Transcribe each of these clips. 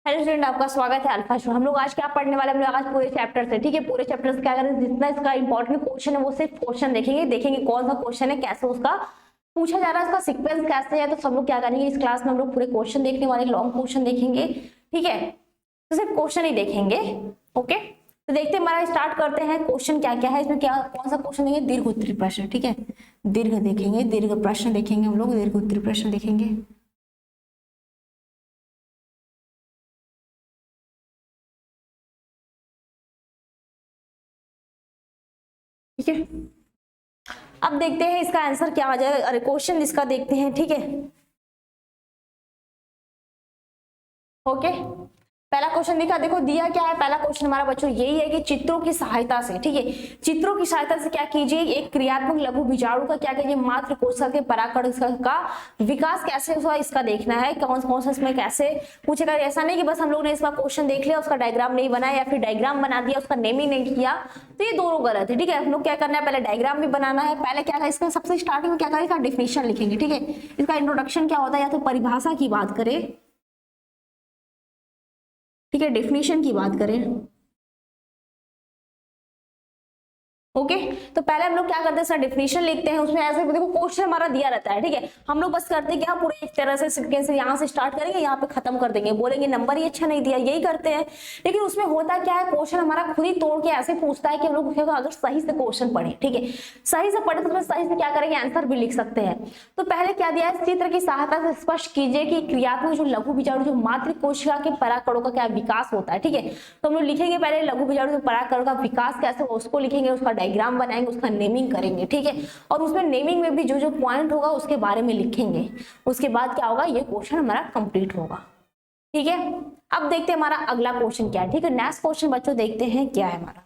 Hello student, आपका स्वागत है अल्फा शो। हम लोग आज क्या पढ़ने वाले हैं? हम लोग आज पूरे चैप्टर से, ठीक है, पूरे चैप्टर से क्या करें, जितना इसका इंपॉर्टेंट क्वेश्चन है वो सिर्फ क्वेश्चन देखेंगे कौन सा क्वेश्चन है, कैसे उसका पूछा जा रहा है, उसका सीक्वेंस कैसे है। तो सब लोग क्या करेंगे, इस क्लास में हम लोग पूरे क्वेश्चन देखने वाले, लॉन्ग क्वेश्चन देखेंगे, ठीक है। तो सिर्फ क्वेश्चन ही देखेंगे, ओके। तो देखते हैं, हमारा स्टार्ट करते हैं। क्वेश्चन क्या क्या है इसमें, क्या कौन सा क्वेश्चन देंगे, दीर्घ उत्तरी प्रश्न, ठीक है। दीर्घ देखेंगे, दीर्घ प्रश्न देखेंगे, हम लोग दीर्घ उत्तरी प्रश्न देखेंगे, ठीक है। अब देखते हैं इसका आंसर क्या आ जाएगा। अरे क्वेश्चन इसका देखते हैं, ठीक है, ओके। पहला क्वेश्चन दिखा, देखो दिया क्या है। पहला क्वेश्चन हमारा बच्चों यही है कि चित्रों की सहायता से, ठीक है, चित्रों की सहायता से क्या कीजिए, एक क्रियात्मक लघु बीजाणु का क्या कीजिए, मात्र कोशिका के परागकण का विकास कैसे हुआ, इसका देखना है। कौन कौन सा इसमें कैसे पूछेगा। ऐसा नहीं कि बस हम लोग ने इसका क्वेश्चन देख लिया, उसका डायग्राम नहीं बनाया, या फिर डायग्राम बना दिया, उसका नेमिंग नहीं किया, तो ये दोनों गलत है, ठीक है। हम लोग क्या करना है, पहले डायग्राम भी बनाना है। पहले क्या है, इसका सबसे स्टार्टिंग में क्या करें, इसका डिफिनेशन लिखेंगे, ठीक है। इसका इंट्रोडक्शन क्या होता है, या तो परिभाषा की बात करें, ठीक है, डेफिनेशन की बात करें, ओके। तो पहले हम लोग क्या करते हैं, सर डेफिनेशन लिखते हैं। उसमें ऐसे देखो क्वेश्चन हमारा दिया रहता है, ठीक है। हम लोग बस करते हैं कि हाँ पूरे एक तरह से सीक्वेंस से यहाँ से स्टार्ट करेंगे, यहाँ पे खत्म कर देंगे, बोलेंगे नंबर ही अच्छा नहीं दिया, यही करते हैं। लेकिन उसमें होता क्या है, क्वेश्चन हमारा खुद ही तोड़ के ऐसे पूछता है कि हम लोग अगर सही से क्वेश्चन पढ़े, ठीक है, सही से पढ़े तो उसमें सही से क्या करेंगे, आंसर भी लिख सकते हैं। तो पहले क्या दिया है, चित्र की सहायता से स्पष्ट कीजिए कि क्रियात्मक जो लघु बीजाणु जो मातृ कोशिका के परागकणों का क्या विकास होता है, ठीक है। तो हम लोग लिखेंगे पहले लघु बीजाणु जो परागकणों का विकास कैसे, उसको लिखेंगे, उसका डायग्राम बनाएंगे, उसका नेमिंग करेंगे, ठीक है। और उसमें नेमिंग में भी जो जो पॉइंट होगा उसके बारे में लिखेंगे। उसके बाद क्या होगा, ये क्वेश्चन हमारा कंप्लीट होगा, ठीक है। अब देखते हैं हमारा अगला क्वेश्चन क्या है, ठीक है। नेक्स्ट क्वेश्चन बच्चों देखते हैं क्या है हमारा,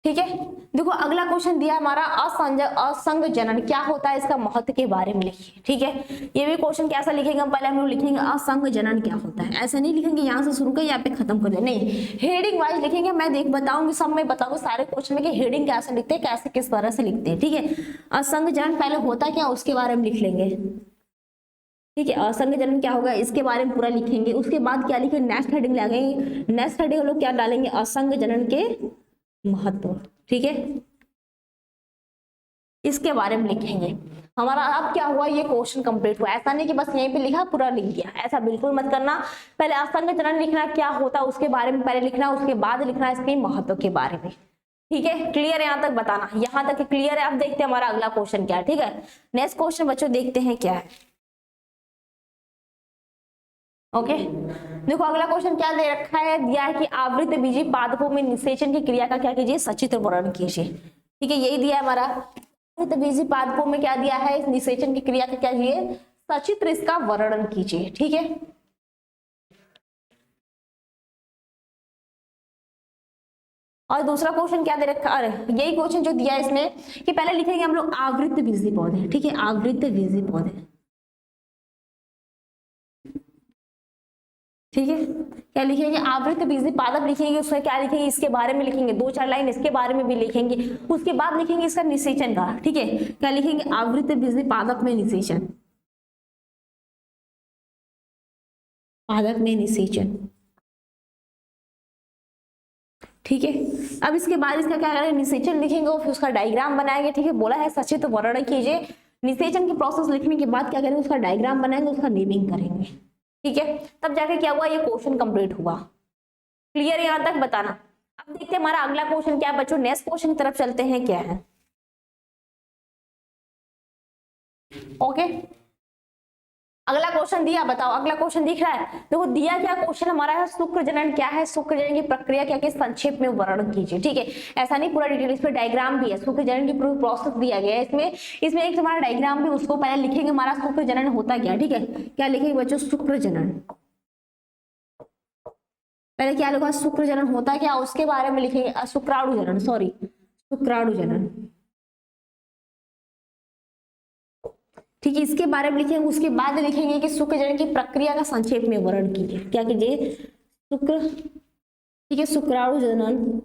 ठीक है। देखो अगला क्वेश्चन दिया हमारा असंग जनन क्या होता है, इसका महत्व के बारे में लिखिए, ठीक है। ये भी क्वेश्चन कैसा लिखेंगे, हम पहले हम लोग लिखेंगे असंग जनन क्या होता है। ऐसा नहीं लिखेंगे यहाँ से शुरू कर यहाँ पे खत्म कर दे, नहीं, हेडिंग वाइज लिखेंगे। मैं बताऊंगी, सब में बताऊंगी सारे क्वेश्चन में कि हेडिंग कैसे लिखते हैं, कैसे किस तरह से लिखते हैं, ठीक है। असंग जनन पहले होता क्या, उसके बारे में लिख लेंगे, ठीक है। असंग जनन क्या होगा, इसके बारे में पूरा लिखेंगे। उसके बाद क्या लिखेंगे, नेक्स्ट हेडिंग लगेंगे। नेक्स्ट हेडिंग हम लोग क्या डालेंगे, असंग जनन के महत्व, ठीक है, इसके बारे में लिखेंगे। हमारा अब क्या हुआ, ये क्वेश्चन कंप्लीट हुआ। ऐसा नहीं कि बस यहीं पे लिखा पूरा लिख दिया, ऐसा बिल्कुल मत करना। पहले असंग जनन लिखना क्या होता है उसके बारे में पहले लिखना, उसके बाद लिखना इसके महत्व के बारे में, ठीक है। क्लियर है, यहाँ तक बताना, यहाँ तक क्लियर है। अब देखते हैं हमारा अगला क्वेश्चन क्या है, ठीक है। नेक्स्ट क्वेश्चन बच्चों देखते हैं क्या है, ओके। देखो अगला क्वेश्चन क्या दे रखा है, दिया है कि आवृत बीजी पादपों में निषेचन की क्रिया का क्या कीजिए, सचित्र वर्णन कीजिए, ठीक है। यही दिया है हमारा, आवृत बीजी पादपों में क्या दिया है, निषेचन की क्रिया का क्या कीजिए, सचित्र इसका वर्णन कीजिए, ठीक है। और दूसरा क्वेश्चन क्या दे रखा, अरे यही क्वेश्चन जो दिया है इसमें कि पहले लिखेंगे हम लोग आवृत बीजी पौधे, ठीक है, आवृत बीजी पौधे, ठीक है। क्या लिखेंगे, आवृत बीजी पादप लिखेंगे, उसमें क्या लिखेंगे, इसके बारे में लिखेंगे, दो चार लाइन इसके बारे में भी लिखेंगे। उसके बाद लिखेंगे इसका निषेचन का, ठीक है। क्या लिखेंगे, आवृत बीजी पादप में निषेचन, पादप में निषेचन, ठीक है। अब इसके बाद इसका क्या करेंगे, निषेचन लिखेंगे और फिर उसका डायग्राम बनाएंगे, ठीक है। बोला है सचित्र वर्णन कीजिए। निषेचन की प्रोसेस लिखने के बाद क्या करेंगे, उसका डायग्राम बनाएंगे, उसका नेमिंग करेंगे, ठीक है। तब जाके क्या हुआ, ये क्वेश्चन कंप्लीट हुआ। क्लियर है, यहां तक बताना। अब देखते हैं हमारा अगला क्वेश्चन क्या है बच्चों, नेक्स्ट क्वेश्चन की तरफ चलते हैं, क्या है, ओके। अगला क्वेश्चन दिया, बताओ अगला क्वेश्चन दिख रहा है। देखो दिया क्या क्वेश्चन हमारा है, शुक्र जनन क्या है, शुक्र जनन की प्रक्रिया क्या है, संक्षेप में वर्णन कीजिए, ठीक है। ऐसा नहीं पूरा डिटेल, इसमें डायग्राम भी है, शुक्र जनन की पूरी प्रोसेस दिया गया है इसमें। इसमें एक हमारा डायग्राम भी, उसको पहले लिखेंगे, हमारा शुक्र जनन होता क्या, ठीक है। क्या लिखेंगे बच्चों, शुक्र जनन, पहले क्या लिखा, शुक्र जनन होता क्या, उसके बारे में लिखेंगे। शुक्राणु जनन, सॉरी, शुक्राणु जनन, ठीक है, इसके बारे में लिखेंगे। उसके बाद लिखेंगे कि शुक्र जनन की प्रक्रिया का संक्षेप में वर्णन कीजिए। क्या कीजिए, शुक्र, ठीक है, शुक्राणु जनन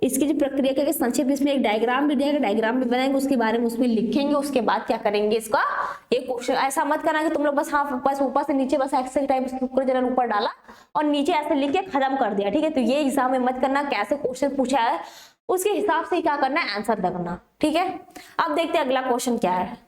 इसकी जो प्रक्रिया का संक्षिप्त, इसमें एक डायग्राम भी दिया है, डायग्राम भी बनाएंगे, उसके बारे में उसमें लिखेंगे, उसके बाद क्या करेंगे इसका एक क्वेश्चन। ऐसा मत करना कि तुम लोग बस हाँ बस ऊपर से नीचे बस एक्स टाइप शुक्र जनन ऊपर डाला और नीचे ऐसे लिख के खत्म कर दिया, ठीक है। तो ये एग्जाम में मत करना, कैसे क्वेश्चन पूछा है उसके हिसाब से क्या करना है, आंसर करना, ठीक है। अब देखते हैं अगला क्वेश्चन क्या है।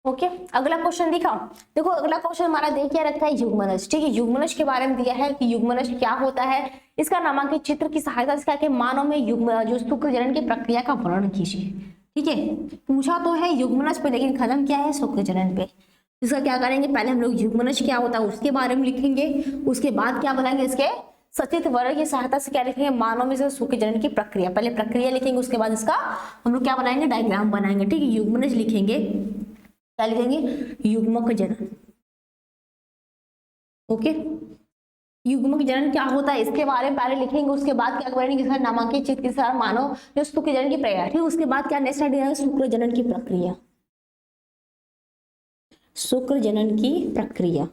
ओके अगला क्वेश्चन दिखाओ। देखो अगला क्वेश्चन हमारा देखिए रखा है युग्मनज, ठीक है। युग्मनज के बारे में दिया है कि युग्मनज क्या होता है, इसका नामांकित चित्र की सहायता से क्या मानव में युग्म जो शुक्र जनन की प्रक्रिया का वर्णन कीजिए, ठीक है। पूछा तो है युग्मनज पे लेकिन खत्म क्या है शुक्र जनन पे। इसका क्या करेंगे, पहले हम लोग युग्मनज क्या होता है उसके बारे में लिखेंगे, उसके बाद क्या बनाएंगे इसके सचित्र वर्णन की सहायता से क्या लिखेंगे, मानव में से शुक्र जनन की प्रक्रिया, पहले प्रक्रिया लिखेंगे उसके बाद इसका हम लोग क्या बनाएंगे, डायग्राम बनाएंगे, ठीक है। युग्मनज लिखेंगे, क्या लिखेंगे, युग्मक जनन, ओके। युग्मक जनन क्या होता है इसके बारे में पहले लिखेंगे, उसके बाद क्या करेंगे, इसका नामांकित चित्र के साथ मानव जो शुक्र जनन की प्रक्रिया, ठीक है। उसके बाद क्या नेक्स्ट आइडिया है, शुक्र जनन की प्रक्रिया, शुक्र जनन की प्रक्रिया,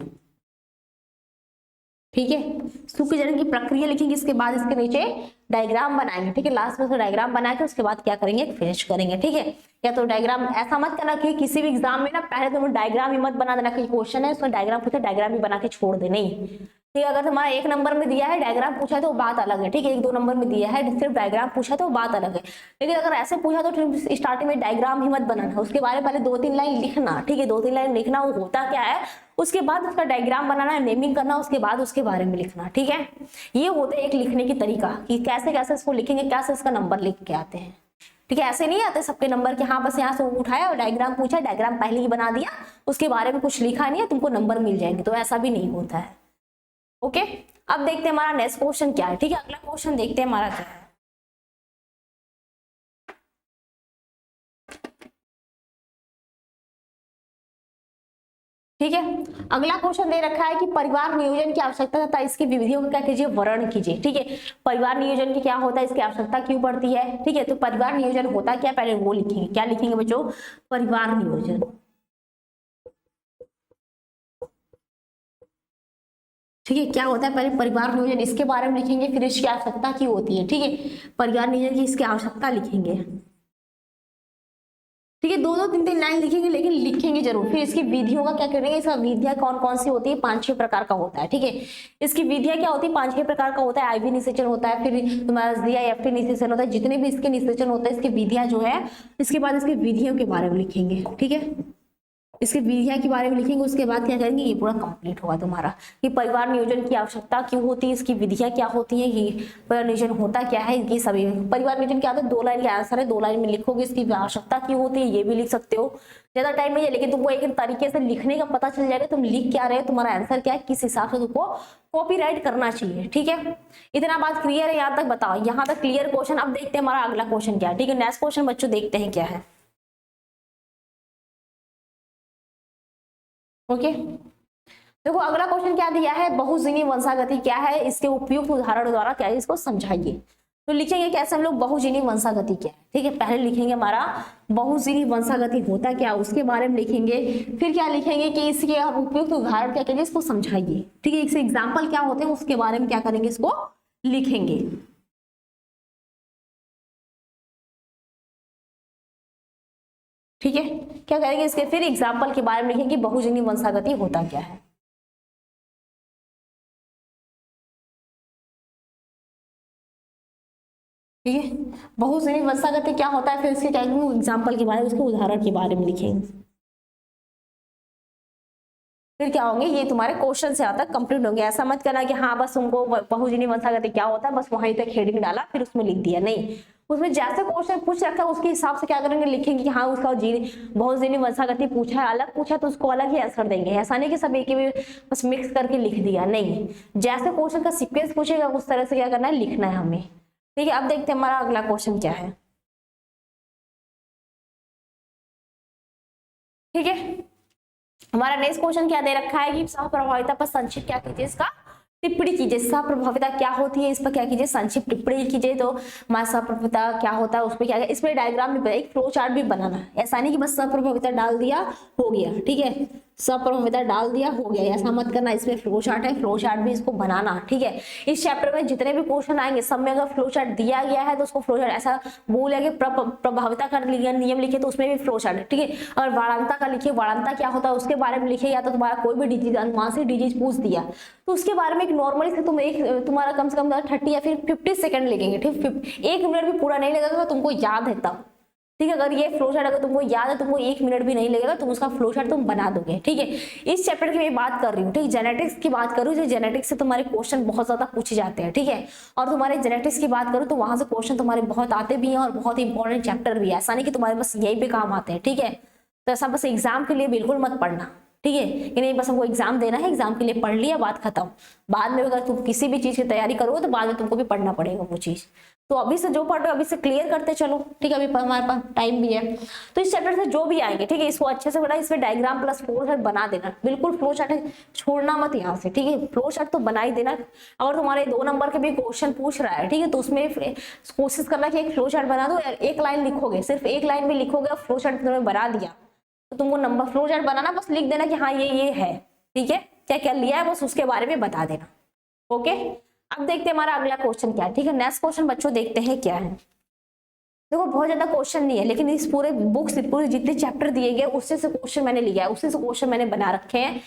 ठीक है। शुक्र जनन की प्रक्रिया लिखेंगे, इसके बाद इसके नीचे डायग्राम बनाएंगे, ठीक है। लास्ट में डायग्राम बना के उसके बाद क्या करेंगे, फिनिश करेंगे, ठीक है। या तो डायग्राम ऐसा मत करना कि किसी भी एग्जाम में ना पहले तुम डायग्राम ही मत बना देना, कोई क्वेश्चन है उसमें डायग्राम पूछा डायग्राम भी बना के छोड़ दे, नहीं, ठीक है। अगर तुम्हारा 1 नंबर में दिया है डायग्राम पूछा है तो बात अलग है, ठीक है। 1-2 नंबर में दिया है सिर्फ डायग्राम पूछा तो बात अलग है, लेकिन अगर ऐसे पूछा तो स्टार्टिंग में डायग्राम ही मत बनाना, उसके बारे में पहले 2-3 लाइन लिखना, ठीक है। 2-3 लाइन लिखना, वो होता क्या है, उसके बाद उसका डायग्राम बनाना, नेमिंग करना, उसके बाद उसके बारे में लिखना, ठीक है। ये होता है एक लिखने की तरीका कि कैसे कैसे इसको लिखेंगे, कैसे इसका नंबर लिख के आते हैं, ठीक है। ऐसे नहीं आते सबके नंबर के, हाँ बस यहाँ से उठाया और डायग्राम पूछा, डायग्राम पहले ही बना दिया, उसके बारे में कुछ लिखा नहीं है, तुमको नंबर मिल जाएंगे, तो ऐसा भी नहीं होता है, ओके। अब देखते हैं हमारा नेक्स्ट क्वेश्चन क्या है, ठीक है। अगला क्वेश्चन देखते हैं हमारा क्या है, ठीक है। अगला क्वेश्चन दे रखा है कि परिवार नियोजन की आवश्यकता तथा इसकी विधियों का क्या कीजिए, वर्णन कीजिए, ठीक है। परिवार नियोजन की क्या होता है, इसकी आवश्यकता क्यों पड़ती है, ठीक है। तो परिवार नियोजन होता क्या, पहले वो लिखेंगे, क्या लिखेंगे बच्चों, परिवार नियोजन, ठीक है। क्या होता है, पहले परिवार नियोजन इसके बारे में लिखेंगे, फिर इसकी आवश्यकता क्यों होती है, ठीक है। परिवार नियोजन की इसकी आवश्यकता लिखेंगे, ठीक है। 2-3 लाइन लिखेंगे लेकिन लिखेंगे जरूर। फिर इसकी विधियों का क्या करेंगे, इसका विधियां कौन कौन सी होती है, 5-6 प्रकार का होता है, ठीक है। इसकी विधियां क्या होती है, 5-6 प्रकार का होता है। आईवी निषेचन होता है, फिर तुम्हारा जीआईएफटी निषेचन होता है, जितने भी इसके निषेचन होते हैं इसकी विधियां जो है, इसके बाद इसकी विधियों के बारे में लिखेंगे, ठीक है। इसके विधियां के बारे में लिखेंगे, उसके बाद क्या करेंगे, ये पूरा कंप्लीट होगा तुम्हारा कि परिवार नियोजन की आवश्यकता क्यों होती है, इसकी विधियां क्या होती है, ये परिवार नियोजन होता क्या है, ये सभी। परिवार नियोजन क्या होता है, 2 लाइन का आंसर है, 2 लाइन में लिखोगे, इसकी आवश्यकता क्यों होती है ये भी लिख सकते हो, ज्यादा टाइम नहीं है, लेकिन तुमको एक तरीके से लिखने का पता चल जाएगा तुम लिख क्या रहे हो, तुम्हारा आंसर क्या है, किस हिसाब से तुमको कॉपीराइट करना चाहिए, ठीक है। इतना बात क्लियर है, यहाँ तक बताओ, यहाँ तक क्लियर क्वेश्चन। अब देखते हैं हमारा अगला क्वेश्चन क्या है, ठीक है। नेक्स्ट क्वेश्चन बच्चों देखते हैं क्या है, ओके। देखो अगला क्वेश्चन क्या दिया है, बहुजीवी वंशागति क्या है, इसके उपयुक्त उदाहरण द्वारा क्या है इसको समझाइए। तो लिखेंगे कैसे हम लोग, बहुजीवी वंशागति क्या है, ठीक है। पहले लिखेंगे हमारा बहुजीवी वंशागति होता क्या, उसके बारे में लिखेंगे। फिर क्या लिखेंगे कि इसके आप उपयुक्त उदाहरण क्या करेंगे, इसको समझाइए, ठीक है। इसके एग्जाम्पल क्या होते हैं उसके बारे में क्या करेंगे, इसको लिखेंगे, ठीक है। क्या करेंगे इसके फिर एग्जाम्पल के बारे में लिखेंगे, बहुजीवी वंशागति होता क्या है, ठीक है। बहुजीवी वंशागति क्या होता है, फिर इसके क्या एग्जाम्पल के बारे में, उसके उदाहरण के बारे में लिखेंगे। फिर क्या होंगे, ये तुम्हारे क्वेश्चन से आता कंप्लीट होंगे। ऐसा मत करना कि हाँ बस तुमको बहुजीवी वंशागति क्या होता है बस वहीं तक हेडिंग डाला फिर उसमें लिख दिया, नहीं। उसमें जैसे क्वेश्चन पूछ रखा है उसके हिसाब से क्या करेंगे, लिखेंगे कि हाँ उसका बहुजीवी वंशागति पूछा है, अलग पूछा तो उसको अलग ही आंसर देंगे। ऐसा नहीं कि सब एक ही बस मिक्स करके लिख दिया, नहीं। जैसे क्वेश्चन का सीक्वेंस पूछेगा उस तरह से क्या करना है, लिखना है हमें, ठीक है। अब देखते हैं हमारा अगला क्वेश्चन क्या है, ठीक है। हमारा नेक्स्ट क्वेश्चन क्या दे रखा है कि सहप्रभाविता पर संक्षिप्त क्या कीजिए, इसका टिप्पणी कीजिए। सहप्रभाविता क्या होती है, इस पर क्या कीजिए, संक्षिप्त टिप्पणी कीजिए। तो हमारा सहप्रभाविता क्या होता है उस पर क्या, इसमें डायग्राम भी, एक फ्लो चार्ट भी बनाना है। ऐसा नहीं कि बस सहप्रभाविता डाल दिया हो गया, ठीक है। सप्रभविता डाल दिया, हो गया। ऐसा मत करना, इसमें फ्लो चार्ट है, फ्लो चार्ट भी इसको बनाना, ठीक है। इस चैप्टर में जितने भी क्वेश्चन आएंगे सब में अगर फ्लो चार्ट दिया गया है तो उसको फ्लो चार्ट ऐसा बोल कि प्रभाविता का नियम लिखे तो उसमें भी फ्लो चार्ट है, ठीक है। अगर वारांता का लिखिए, वारांता क्या होता है उसके बारे में लिखिए, या तो तुम्हारा कोई भी डिजीज, अनुवांशिक डिजीज पूछ दिया तो उसके बारे में एक नॉर्मली से तुम एक तुम्हारा कम से कम 30 या फिर 50 सेकंड लगेंगे, ठीक। 1 मिनट भी पूरा नहीं लगेगा, तुमको याद है तब, ठीक है। अगर ये फ्लो चार्ट अगर तुमको याद है, तुमको 1 मिनट भी नहीं लगेगा, तुम उसका फ्लो चार्ट तुम बना दोगे, ठीक है। इस चैप्टर की मैं बात कर रही हूँ, ठीक। जेनेटिक्स की बात करूँ तो जेनेटिक्स से तुम्हारे क्वेश्चन बहुत ज्यादा पूछे जाते हैं, ठीक है। और तुम्हारे जेनेटिक्स की बात करूँ तो वहां से क्वेश्चन तुम्हारे बहुत आते भी हैं और बहुत इंपॉर्टेंट चैप्टर भी है, ऐसा नहीं कि तुम्हारे बस यही पे काम आते हैं, ठीक है। तो ऐसा बस एग्जाम के लिए बिल्कुल मत पढ़ना, ठीक है, कि नहीं बस हमको एग्जाम देना है, एग्जाम के लिए पढ़ लिया, बात खत्म। बाद में अगर तुम किसी भी चीज की तैयारी करोगे तो बाद में तुमको भी पढ़ना पड़ेगा वो चीज। तो अभी से जो पढ़ रहे हो अभी से क्लियर करते चलो, ठीक है। अभी हमारे पास टाइम भी है, तो इस चैप्टर से जो भी आएंगे, ठीक है, इसको अच्छे से पढ़ा, इसमें डायग्राम प्लस फ्लो चार्ट बना देना, बिल्कुल फ्लो चार्ट छोड़ना मत यहाँ से, ठीक है। फ्लो चार्ट तो बना ही देना। अगर तुम्हारे 2 नंबर के भी क्वेश्चन पूछ रहा है, ठीक है, तो उसमें कोशिश करना कि एक फ्लो चार्ट बना दो, एक लाइन लिखोगे, सिर्फ एक लाइन भी लिखोगे और फ्लो चार्ट तुमने बना दिया तो तुमको नंबर, फ्लो चार्ट बनाना, बस लिख देना कि हाँ ये है, ठीक है, क्या क्या लिया है बस उसके बारे में बता देना, ओके। अब देखते हैं हमारा अगला क्वेश्चन क्या है, ठीक है। नेक्स्ट क्वेश्चन बच्चों देखते हैं क्या है। देखो बहुत ज्यादा क्वेश्चन नहीं है, लेकिन इस पूरे बुक से पूरे जितने चैप्टर दिए गए उससे से क्वेश्चन मैंने लिया है, उससे से क्वेश्चन मैंने बना रखे हैं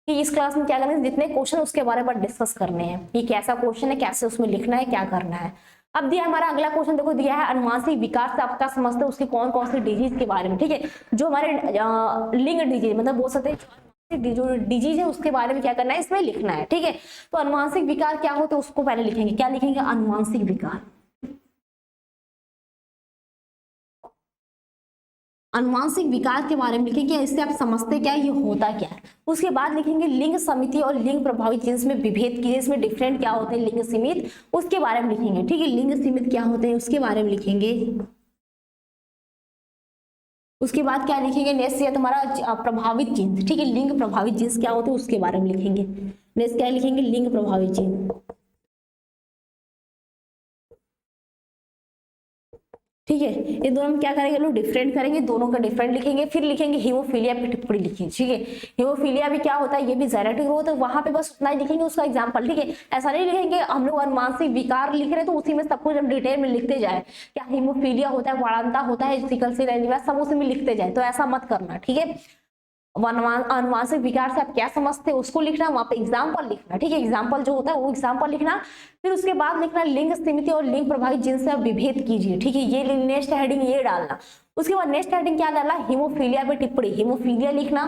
कि इस क्लास में क्या करना है, जितने क्वेश्चन उसके बारे में डिस्कस करने हैं, ये कैसा क्वेश्चन है, कैसे उसमें लिखना है, क्या करना है। अब दिया हमारा अगला क्वेश्चन, देखो दिया है अनुवांशिक विकार से आप क्या समझते हो, उसकी कौन कौन सी डिजीज के बारे में, ठीक है। जो हमारे लिंग डिजीज मतलब बोल सकते हैं जो डिजीज है उसके बारे में क्या करना है, इसमें लिखना है, ठीक है। तो अनुवांशिक विकार क्या होते हैं उसको पहले लिखेंगे, क्या लिखेंगे, अनुवांशिक विकार। अनुवांशिक विकार के बारे में लिखेंगे, इससे आप समझते क्या है, ये होता क्या है। उसके बाद लिखेंगे लिंग समिति और लिंग प्रभावित जीन्स में विभेद कीजिए, इसमें डिफरेंट क्या होते हैं, लिंग सीमित, उसके बारे में लिखेंगे, ठीक है। लिंग सीमित क्या होते हैं उसके बारे में लिखेंगे। उसके बाद क्या लिखेंगे, नेक्स्ट है तुम्हारा प्रभावित जीन्स, ठीक है। लिंग प्रभावित जीन्स क्या होते हैं उसके बारे में लिखेंगे। नेक्स्ट क्या लिखेंगे, लिंग प्रभावित जीन्स, ठीक है। ये दोनों में क्या करेंगे लोग, डिफरेंट करेंगे, दोनों का डिफरेंट लिखेंगे। फिर लिखेंगे हीमोफीलिया पे टिप्पणी लिखिए, ठीक है। हीमोफीलिया भी क्या होता है, ये भी जेनेटिक ग्रोथ है, वहां पे बस उतना ही लिखेंगे उसका एग्जांपल, ठीक है। ऐसा नहीं लिखेंगे हम लोग अनुवांशिक विकार लिख रहे हैं तो उसी में सब कुछ हम डिटेल में लिखते जाए, क्या हीमोफीलिया होता है, वारांता होता है, सिकल सेल एनीमिया, सब उसी में लिखते जाए, तो ऐसा मत करना, ठीक है। अनुवांशिक विकार से आप क्या समझते हैं उसको लिखना, वहां पे एग्जाम्पल लिखना, ठीक है। एग्जाम्पल जो होता है वो एग्जाम्पल लिखना। फिर उसके बाद लिखना लिंग सीमित और लिंग प्रभावित जिनसे आप विभेद कीजिए, ठीक है। ये नेक्स्ट हेडिंग ये डालना। उसके बाद नेक्स्ट हेडिंग क्या डालना, हीमोफीलिया पे टिप्पणी, हीमोफीलिया लिखना।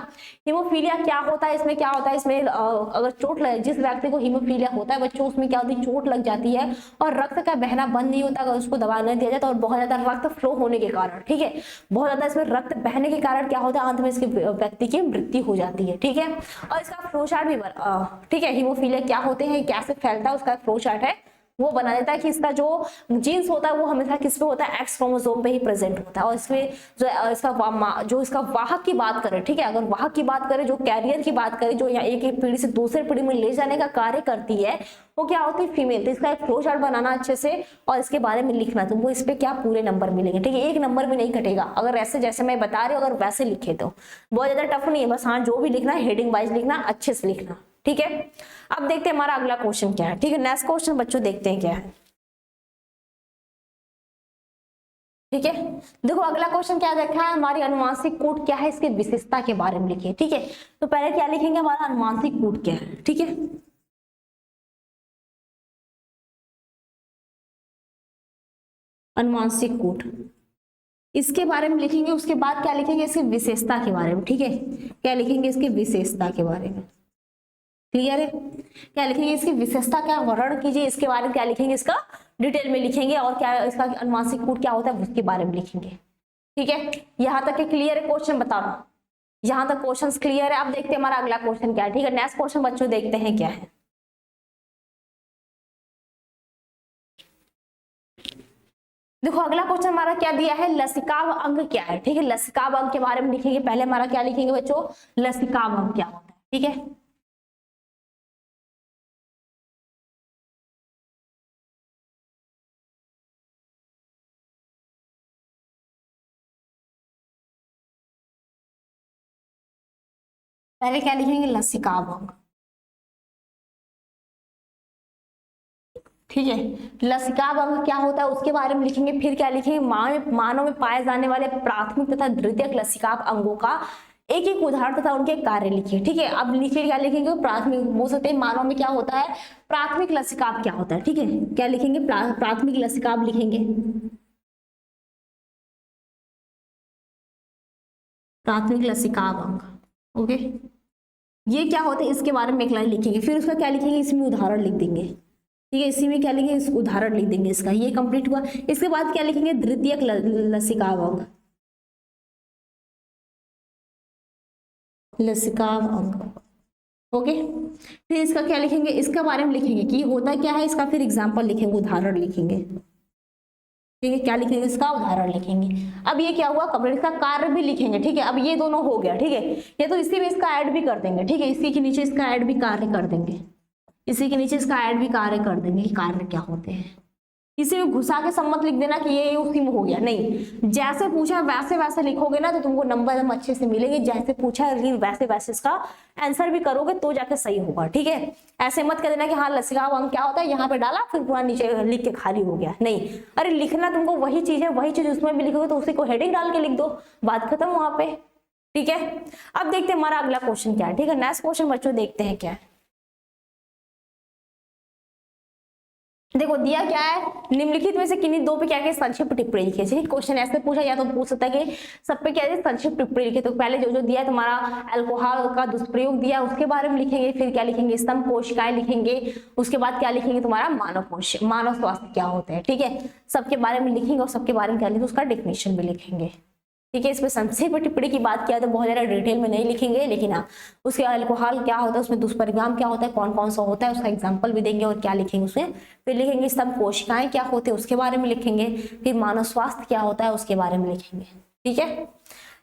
हीमोफीलिया क्या होता है, इसमें क्या होता है, इसमें अगर चोट लगे, जिस व्यक्ति को हीमोफीलिया होता है बच्चों, उसमें क्या होती है, चोट लग जाती है और रक्त का बहना बंद नहीं होता अगर उसको दवा नहीं दिया जाए, और बहुत ज्यादा रक्त फ्लो होने के कारण, ठीक है, बहुत ज्यादा इसमें रक्त बहने के कारण क्या होता है, अंत में इसके व्यक्ति की मृत्यु हो जाती है, ठीक है। और इसका फ्लो चार्ट भी ठीक है, हीमोफीलिया क्या होते हैं, कैसे फैलता है, उसका फ्लो चार्ट है, वो बना देता है कि इसका जो जीन्स होता है वो हमेशा किस पे होता है, एक्स क्रोमोसोम पे ही प्रेजेंट होता है। और इसमें जो इसका वाहक की बात करें, ठीक है, अगर वाहक की बात करें, जो कैरियर की बात करें, जो यहाँ एक पीढ़ी से दूसरे पीढ़ी में ले जाने का कार्य करती है, वो क्या होती है, फीमेल। तो इसका एक फ्लो चार्ट बनाना अच्छे से और इसके बारे में लिखना, तुमको इस पे क्या पूरे नंबर मिलेंगे, ठीक है। 1 नंबर भी नहीं कटेगा अगर ऐसे जैसे मैं बता रही हूँ, अगर वैसे लिखे तो बहुत ज्यादा टफ नहीं है, बस हाँ जो भी लिखना है हेडिंग वाइज लिखना, अच्छे से लिखना, ठीक है। अब देखते हैं हमारा अगला क्वेश्चन क्या है, ठीक है। नेक्स्ट क्वेश्चन बच्चों देखते हैं क्या है, ठीक है। देखो अगला क्वेश्चन क्या देखा है, हमारी अनुवांशिक कूट क्या है, इसकी विशेषता के बारे में लिखिए, ठीक है। तो पहले क्या लिखेंगे, हमारा अनुवांशिक कूट क्या है, ठीक है। अनुवांशिक कूट, इसके बारे में लिखेंगे। उसके बाद क्या लिखेंगे, इसकी विशेषता के बारे में, ठीक है। क्या लिखेंगे, इसकी विशेषता के बारे में, क्लियर है। क्या लिखेंगे, इसकी विशेषता क्या वर्णन कीजिए, इसके बारे में क्या लिखेंगे, इसका डिटेल में लिखेंगे, और क्या इसका अनुवांशिक कूट क्या होता है उसके बारे में लिखेंगे, ठीक है। यहां तक के क्लियर है, क्वेश्चन बताना, यहां तक क्वेश्चंस क्लियर है। अब देखते हैं हमारा अगला क्वेश्चन क्या है, ठीक है। नेक्स्ट क्वेश्चन बच्चों देखते हैं क्या है। देखो अगला क्वेश्चन हमारा क्या दिया है, लसिकाव अंग क्या है, ठीक है। लसिकाव अंग के बारे में लिखेंगे, पहले हमारा क्या लिखेंगे बच्चों, लसिकाव अंग क्या होता है, ठीक है। पहले क्या लिखेंगे, लसिकाव अंग, ठीक है। लसिकाव अंग क्या होता है उसके बारे में लिखेंगे। फिर क्या लिखेंगे, मानव में पाए जाने वाले प्राथमिक तथा द्वितीयक लसिकाव अंगों का एक एक उदाहरण तथा उनके कार्य लिखिए, ठीक है। अब लिखिए क्या लिखेंगे, प्राथमिक बोल सकते हैं मानव में क्या होता है, प्राथमिक लसिकाव क्या होता है, ठीक है। क्या लिखेंगे, प्राथमिक लसिकाव लिखेंगे, प्राथमिक लसिकाव अंग, ओके। ये क्या होते हैं इसके बारे में एक लाइन लिखेंगे। फिर उसका क्या लिखेंगे, इसमें उदाहरण लिख देंगे, ठीक है। इसी में क्या लिखेंगे, इस उदाहरण लिख देंगे इसका, ये कंप्लीट हुआ। इसके बाद क्या लिखेंगे, द्वितीयक लसिकाव अंग, लसिकाव अंग, ओके। फिर इसका क्या लिखेंगे, इसके बारे में लिखेंगे कि होता क्या है इसका, फिर एग्जाम्पल लिखेंगे, उदाहरण लिखेंगे, ठीक है। क्या लिखेंगे, इसका उदाहरण लिखेंगे। अब ये क्या हुआ, कंप्लीट। इसका कार्य भी लिखेंगे, ठीक है। अब ये दोनों हो गया, ठीक है। ये तो इसी में इसका ऐड भी कर देंगे, ठीक है। इसी के नीचे इसका ऐड भी कार्य कर देंगे, इसी के नीचे इसका ऐड भी कार्य कर देंगे, कार्य क्या होते हैं। इसी में घुसा के सब मत लिख देना कि ये उसी में हो गया, नहीं। जैसे पूछा वैसे वैसे लिखोगे ना तो तुमको नंबर एकदम अच्छे से मिलेंगे। जैसे पूछा है वैसे वैसे इसका आंसर भी करोगे तो जाके सही होगा, ठीक है। ऐसे मत कर देना कि हाँ लसिकाव अंग क्या होता है, यहाँ पे डाला फिर पूरा नीचे लिख के खाली हो गया, नहीं। अरे लिखना तुमको वही चीज है, वही चीज उसमें भी लिखोगे तो उसी को हेडिंग डाल के लिख दो, बात खत्म वहां पे, ठीक है। अब देखते हैं हमारा अगला क्वेश्चन क्या है, ठीक है। नेक्स्ट क्वेश्चन बच्चों देखते हैं क्या है। देखो दिया क्या है, निम्नलिखित में से किन्हीं दो पे क्या क्या संक्षिप्त टिप्पणी लिखी है। क्वेश्चन ऐसे पूछा या तो पूछ सकता है कि सब पे क्या है संक्षिप्त टिप्पणी लिखी। तो पहले जो जो दिया है तुम्हारा अल्कोहल का दुष्प्रयोग दिया है उसके बारे में लिखेंगे। फिर क्या लिखेंगे, स्तंभ कोशिकाएं लिखेंगे। उसके बाद क्या लिखेंगे, तुम्हारा मानव स्वास्थ्य क्या होता है, ठीक है। सबके बारे में लिखेंगे और सबके बारे में क्या लिखेंगे, उसका डेफिनेशन भी लिखेंगे, ठीक है। इसमें संक्षेप टिप्पणी की बात किया तो बहुत ज्यादा डिटेल में नहीं लिखेंगे, लेकिन हाँ उसके अल्कोहल क्या होता है, उसमें दुष्परिणाम क्या होता है, कौन कौन सा होता है, उसका एग्जांपल भी देंगे और क्या लिखेंगे उसमें। फिर लिखेंगे स्तंभ कोशिकाएं क्या होते हैं उसके बारे में लिखेंगे। फिर मानव स्वास्थ्य क्या होता है उसके बारे में लिखेंगे, ठीक है।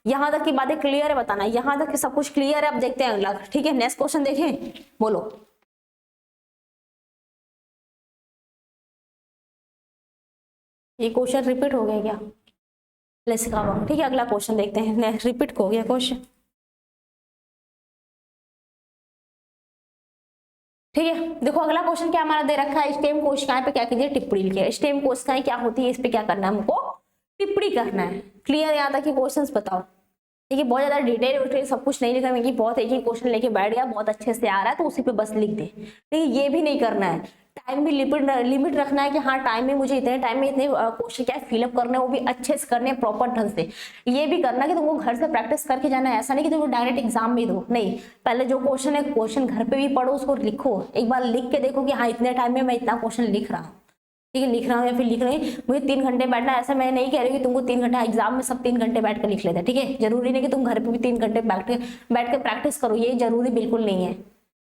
यहाँ तक की बातें क्लियर है, बताना यहाँ तक सब कुछ क्लियर है। अब देखते हैं अगला, ठीक है। नेक्स्ट क्वेश्चन देखें, बोलो। ये क्वेश्चन रिपीट हो गया क्या, लसिकाव अंग, ठीक है। अगला क्वेश्चन देखते हैं, रिपीट हो गया क्वेश्चन, ठीक है। देखो अगला क्वेश्चन क्या हमारा दे रखा है, स्टेम कोशिकाएं पे क्या कीजिए, टिप्पणी लिखिए। स्टेम कोशिकाएं क्या होती है, इस पे क्या करना है हमको, टिप्पणी करना है। क्लियर यहाँ तक कि क्वेश्चंस बताओ, ठीक है। बहुत ज्यादा डिटेल सब कुछ नहीं लिखना है कि बहुत एक ही क्वेश्चन लेके बैठ गया, बहुत अच्छे से आ रहा है तो उसी पे बस लिख दे, ठीक है। ये भी नहीं करना है। टाइम भी लिमिट रखना है कि हाँ टाइम में मुझे इतने टाइम में इतने क्वेश्चन क्या फिलअप करने, वो भी अच्छे से करने, प्रॉपर ढंग से। ये भी करना कि तुमको घर से प्रैक्टिस करके जाना है, ऐसा नहीं कि तुमको डायरेक्ट एग्जाम में दो, नहीं। पहले जो क्वेश्चन है क्वेश्चन घर पे भी पढ़ो, उसको लिखो, एक बार लिख के देखो कि हाँ इतने टाइम में मैं इतना क्वेश्चन लिख रहा हूँ, ठीक है। लिख रहा हूँ या फिर लिख रहे हैं, मुझे 3 घंटे बैठना, ऐसा मैं नहीं कह रही कि तुमको 3 घंटा एग्जाम में सब 3 घंटे बैठ कर लिख लेते हैं, ठीक है। जरूरी नहीं कि तुम घर पे भी 3 घंटे बैठ के प्रैक्टिस करो, ये जरूरी बिल्कुल नहीं है,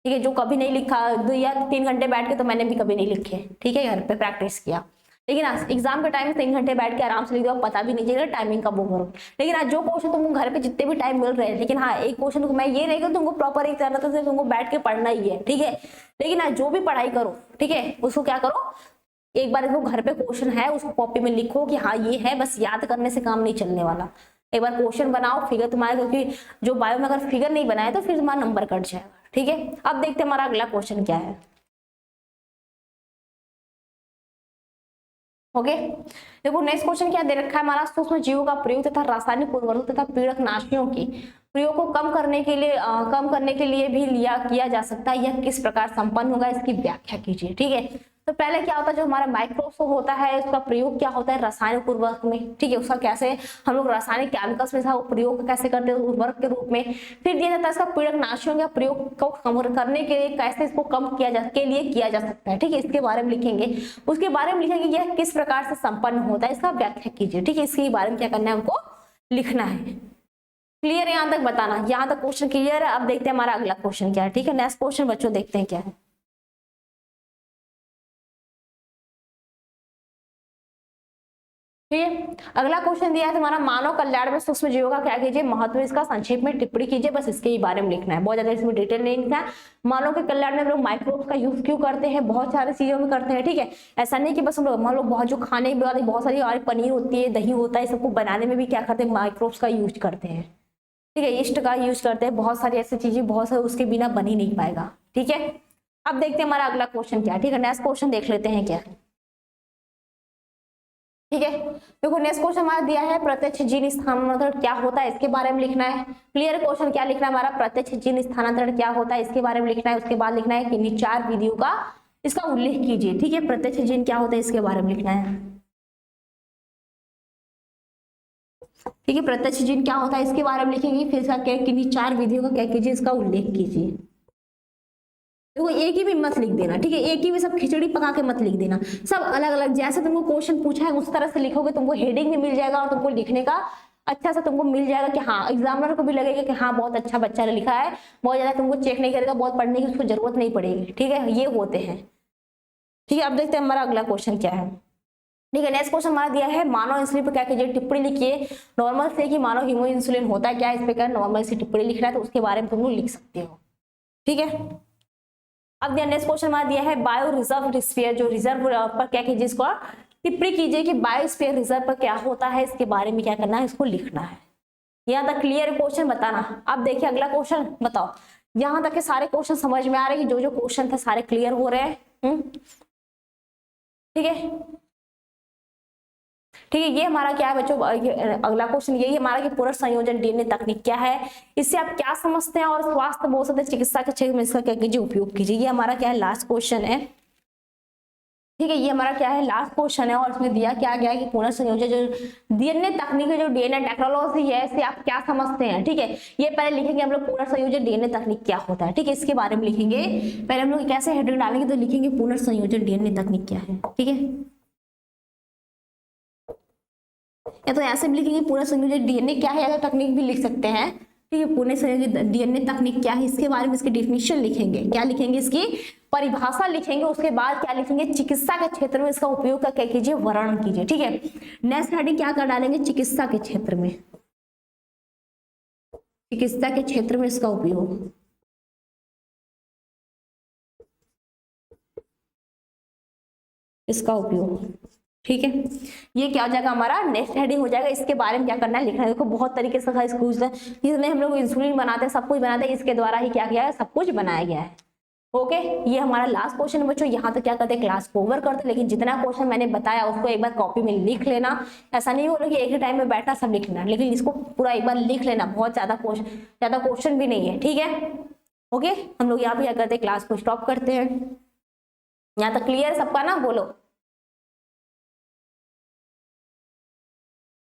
ठीक है। जो कभी नहीं लिखा या 3 घंटे बैठ के, तो मैंने भी कभी नहीं लिखे, ठीक है, घर पे प्रैक्टिस किया। लेकिन एग्जाम के टाइम में 3 घंटे बैठ के आराम से लिख दो, पता भी नहीं चलेगा टाइमिंग कब ओवर हो। लेकिन आज जो क्वेश्चन तुमको घर पे जितने भी टाइम मिल रहे हैं, लेकिन हाँ एक क्वेश्चन मैं ये नहीं कि तुमको प्रॉपर एक तरह से तुमको बैठ के पढ़ना ही है, ठीक है। लेकिन आज जो भी पढ़ाई करो, ठीक है, उसको क्या करो, एक बार इसको घर पे क्वेश्चन है उसको कॉपी में लिखो कि हाँ ये है, बस याद करने से काम नहीं चलने वाला। एक बार क्वेश्चन बनाओ, फिगर तुम्हारे, क्योंकि जो बायो में अगर फिगर नहीं बनाए तो फिर तुम्हारा नंबर कट जाएगा, ठीक है। अब देखते हैं हमारा अगला क्वेश्चन क्या है, ओके। देखो नेक्स्ट क्वेश्चन क्या दे रखा है हमारा, सूक्ष्म जीवों का प्रयोग तथा रासायनिक उर्वरक तथा पीड़क नाशियों की प्रयोग को कम करने के लिए भी किया जा सकता है, यह किस प्रकार संपन्न होगा, इसकी व्याख्या कीजिए, ठीक है। तो पहले क्या होता है, जो हमारा माइक्रोस्कोप होता है उसका प्रयोग क्या होता है, रासायनिक उर्वरक में, ठीक है। उसका कैसे हम लोग रासायनिक केमिकल्स में प्रयोग कैसे करते हैं उर्वरक के रूप में। फिर दिया जाता है इसका पीड़क नाशियों का प्रयोग को कम करने के लिए कैसे इसको कम किया जा सकता है, ठीक है। इसके बारे में लिखेंगे। उसके बारे में लिखेंगे यह किस प्रकार से संपन्न होता है, इसका व्याख्या कीजिए, ठीक है। इसके बारे में क्या करना है, हमको लिखना है। क्लियर है यहाँ तक, बताना यहाँ तक क्वेश्चन क्लियर है। अब देखते हैं हमारा अगला क्वेश्चन क्या है, ठीक है। नेक्स्ट क्वेश्चन बच्चों देखते हैं क्या है, ठीक है। अगला क्वेश्चन दिया है तुम्हारा, मानव कल्याण में सूक्ष्म जीवों का क्या कीजिए महत्व, इसका संक्षेप में टिप्पणी कीजिए, बस इसके ही बारे में लिखना है, बहुत ज्यादा इसमें डिटेल नहीं लिखना है। मानव के कल्याण में हम लोग माइक्रोब्स का यूज क्यों करते हैं, बहुत सारी चीजों में करते हैं, ठीक है। ऐसा नहीं कि बस हम लोग बहुत जो खाने वाली बहुत सारी पनीर होती है, दही होता है, सबको बनाने में भी क्या करते हैं, माइक्रोब्स का यूज करते हैं, ठीक है, ईस्ट का यूज करते हैं, बहुत सारी ऐसी चीजें, बहुत सारे उसके बिना बन ही नहीं पाएगा। ठीक है, अब देखते हैं हमारा अगला क्वेश्चन क्या है। ठीक है, नेक्स्ट क्वेश्चन देख लेते हैं क्या है। ठीक है, देखो नेक्स्ट क्वेश्चन हमारा दिया है प्रत्यक्ष जीन स्थानांतरण क्या होता है, इसके बारे में लिखना है। क्लियर क्वेश्चन क्या लिखना है हमारा, प्रत्यक्ष जीन स्थानांतरण क्या होता है इसके बारे में लिखना है। उसके बाद लिखना है कि 4 विधियों का इसका उल्लेख कीजिए। ठीक है, प्रत्यक्ष जीन क्या होता है इसके बारे में लिखना है। ठीक है, प्रत्यक्ष जीन क्या होता है इसके बारे में लिखेंगे, फिर इसका क्या किन्हीं 4 विधियों का क्या कीजिए, इसका उल्लेख कीजिए। देखो एक ही भी मत लिख देना। ठीक है, एक ही भी सब खिचड़ी पका के मत लिख देना, सब अलग अलग जैसे तुमको क्वेश्चन पूछा है उस तरह से लिखोगे, तुमको हेडिंग भी मिल जाएगा और तुमको लिखने का अच्छा सा तुमको मिल जाएगा कि हाँ, एग्जामिनर को भी लगेगा कि हाँ बहुत अच्छा बच्चा ने लिखा है, बहुत ज्यादा तुमको चेक नहीं करेगा, बहुत पढ़ने की उसको जरूरत नहीं पड़ेगी। ठीक है, ये होते हैं। ठीक है, अब देखते हैं हमारा अगला क्वेश्चन क्या है। ठीक है, नेक्स्ट क्वेश्चन हमारा दिया है मानव इंसुलिन पर क्या कीजिए, टिप्पणी लिखिए। नॉर्मल से कि मानव हीमो इंसुलिन होता है क्या, इस पे क्या नॉर्मल से टिप्पणी लिखना है, तो उसके बारे में तुम लोग लिख सकते हो। ठीक है, अब नेक्स्ट क्वेश्चन हमारा दिया है बायो रिजर्व स्फीयर, जो रिजर्व पर क्या कीजिए, इसको टिप्पणी कीजिए कि बायोस्फीयर रिजर्व पर क्या होता है, इसके बारे में क्या करना है, इसको लिखना है। यहाँ तक क्लियर क्वेश्चन बताना। अब देखिए अगला क्वेश्चन बताओ, यहाँ तक के सारे क्वेश्चन समझ में आ रहे हैं, जो जो क्वेश्चन थे सारे क्लियर हो रहे हैं। ठीक है, ठीक है, ये हमारा क्या है बच्चों, अगला क्वेश्चन यही हमारा कि पुनर्संयोजन डीएनए तकनीक क्या है, इससे आप क्या समझते हैं, और स्वास्थ्य बोल सकते हैं चिकित्सा के क्षेत्र में इसका क्या कीजिए, उपयोग कीजिए। ये हमारा क्या है, लास्ट क्वेश्चन है। ठीक है, ये हमारा क्या है, लास्ट क्वेश्चन है, और इसमें दिया क्या गया है कि पुनर्संयोजन जो डीएनए तकनीक, जो डीएनए टेक्नोलॉजी है, इससे आप क्या समझते हैं। ठीक है, ये पहले लिखेंगे हम लोग पुनर्संयोजन डीएनए तकनीक क्या होता है। ठीक है, इसके बारे में लिखेंगे पहले हम लोग, कैसे हेडिंग डालेंगे तो लिखेंगे पुनर्संयोजन डीएनए तकनीक क्या है। ठीक है, या तो ऐसे भी लिखेंगे पुनर्संयोजित डीएनए क्या है, या तो तकनीक भी लिख सकते हैं। ठीक है, पुनर्संयोजित डीएनए तकनीक क्या है, इसके बारे में इसकी डिफिनेशन लिखेंगे, क्या लिखेंगे, इसकी परिभाषा लिखेंगे। उसके बाद क्या लिखेंगे, चिकित्सा के क्षेत्र में इसका उपयोग का क्या कीजिए, वर्णन कीजिए। ठीक है, नेक्स्ट हेडिंग क्या कर डालेंगे, चिकित्सा के क्षेत्र में, चिकित्सा के क्षेत्र में इसका उपयोग, इसका उपयोग। ठीक है, ये क्या हो जाएगा हमारा नेक्स्ट हेडिंग हो जाएगा। इसके बारे में क्या करना है, लिखना है। देखो बहुत तरीके से इसमें हम लोग इंसुलिन बनाते हैं, सब कुछ बनाते हैं, इसके द्वारा ही क्या किया है, सब कुछ बनाया गया है। ओके, ये हमारा लास्ट क्वेश्चन है बच्चों। यहाँ तो क्या करते हैं, क्लास को ओवर करते, लेकिन जितना क्वेश्चन मैंने बताया उसको एक बार कॉपी में लिख लेना। ऐसा नहीं बोलो कि एक ही टाइम में बैठना सब लिख लेना, लेकिन इसको पूरा एक बार लिख लेना, बहुत ज्यादा क्वेश्चन भी नहीं है। ठीक है, ओके, हम लोग यहाँ पे क्या करते हैं, क्लास को स्टॉप करते हैं। यहाँ तक क्लियर सबका ना, बोलो।